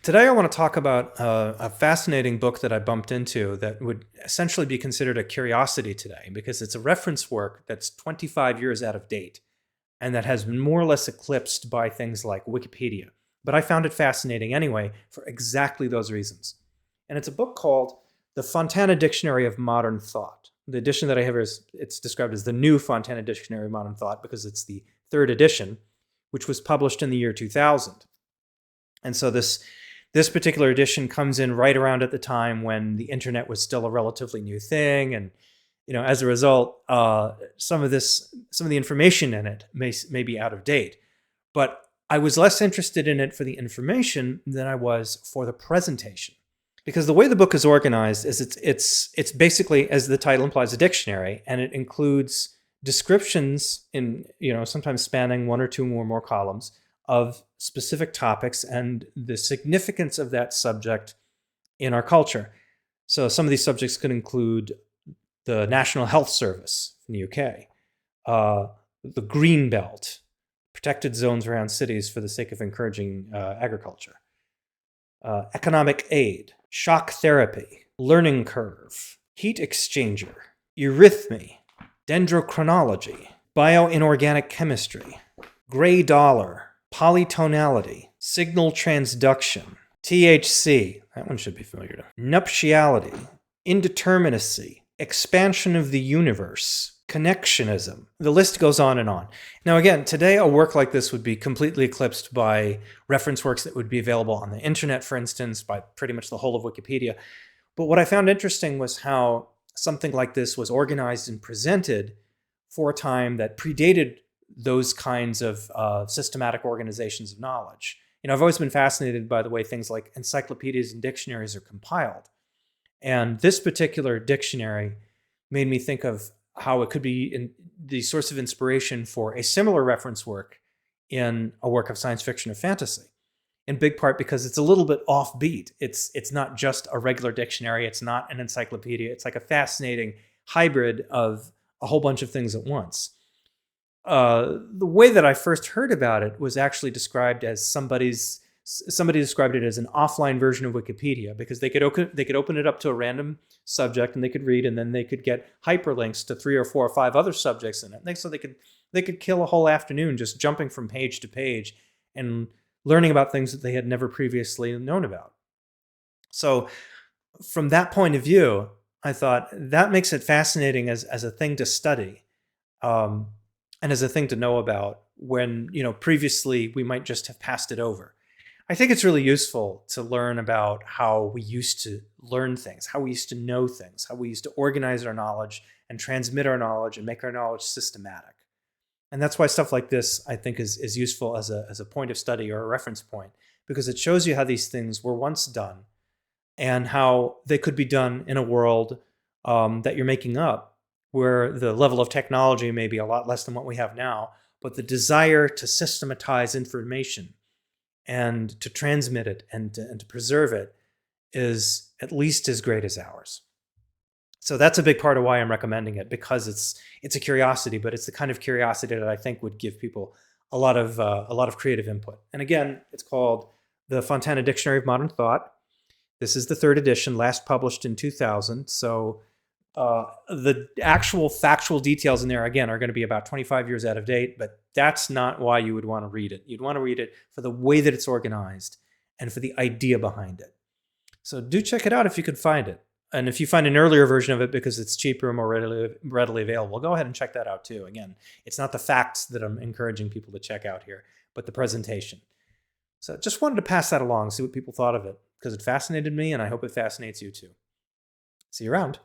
Today, I want to talk about a fascinating book that I bumped into that would essentially be considered a curiosity today because it's a reference work that's 25 years out of date and that has been more or less eclipsed by things like Wikipedia. But I found it fascinating anyway for exactly those reasons. And it's a book called The Fontana Dictionary of Modern Thought. The edition that I have is it's described as the new Fontana Dictionary of Modern Thought because it's the third edition, which was published in the year 2000. And so this particular edition comes in right around at the time when the internet was still a relatively new thing, and as a result, some of the information in it may be out of date. But I was less interested in it for the information than I was for the presentation, because the way the book is organized is it's basically, as the title implies, a dictionary, and it includes descriptions in sometimes spanning one or two or more columns of specific topics and the significance of that subject in our culture. So some of these subjects could include the National Health Service in the UK, the Green Belt, protected zones around cities for the sake of encouraging agriculture, economic aid, shock therapy, learning curve, heat exchanger, eurythmy, dendrochronology, bioinorganic chemistry, gray dollar, polytonality, signal transduction, THC, that one should be familiar to, nuptiality, indeterminacy, expansion of the universe, connectionism. The list goes on and on. Now again, today a work like this would be completely eclipsed by reference works that would be available on the internet, for instance, by pretty much the whole of Wikipedia. But what I found interesting was how something like this was organized and presented for a time that predated those kinds of systematic organizations of knowledge. I've always been fascinated by the way things like encyclopedias and dictionaries are compiled. And this particular dictionary made me think of how it could be the source of inspiration for a similar reference work in a work of science fiction or fantasy, in big part because it's a little bit offbeat. It's not just a regular dictionary. It's not an encyclopedia. It's like a fascinating hybrid of a whole bunch of things at once. The way that I first heard about it was actually described as somebody described it as an offline version of Wikipedia, because they could open it up to a random subject and they could read, and then they could get hyperlinks to 3 or 4 or 5 other subjects in it. So they could kill a whole afternoon just jumping from page to page and learning about things that they had never previously known about. So from that point of view, I thought that makes it fascinating as a thing to study. And as a thing to know about when, previously we might just have passed it over. I think it's really useful to learn about how we used to learn things, how we used to know things, how we used to organize our knowledge and transmit our knowledge and make our knowledge systematic. And that's why stuff like this, I think, is useful as a point of study or a reference point, because it shows you how these things were once done and how they could be done in a world that you're making up, where the level of technology may be a lot less than what we have now, but the desire to systematize information and to transmit it and to preserve it is at least as great as ours. So that's a big part of why I'm recommending it, because it's a curiosity, but it's the kind of curiosity that I think would give people a lot of creative input. And again, it's called the Fontana Dictionary of Modern Thought. This is the third edition, last published in 2000. So the actual factual details in there, again, are going to be about 25 years out of date, but that's not why you would want to read it. You'd want to read it for the way that it's organized and for the idea behind it. So do check it out if you could find it. And if you find an earlier version of it because it's cheaper and more readily available, go ahead and check that out too. Again, it's not the facts that I'm encouraging people to check out here, but the presentation. So just wanted to pass that along, see what people thought of it, because it fascinated me, and I hope it fascinates you too. See you around.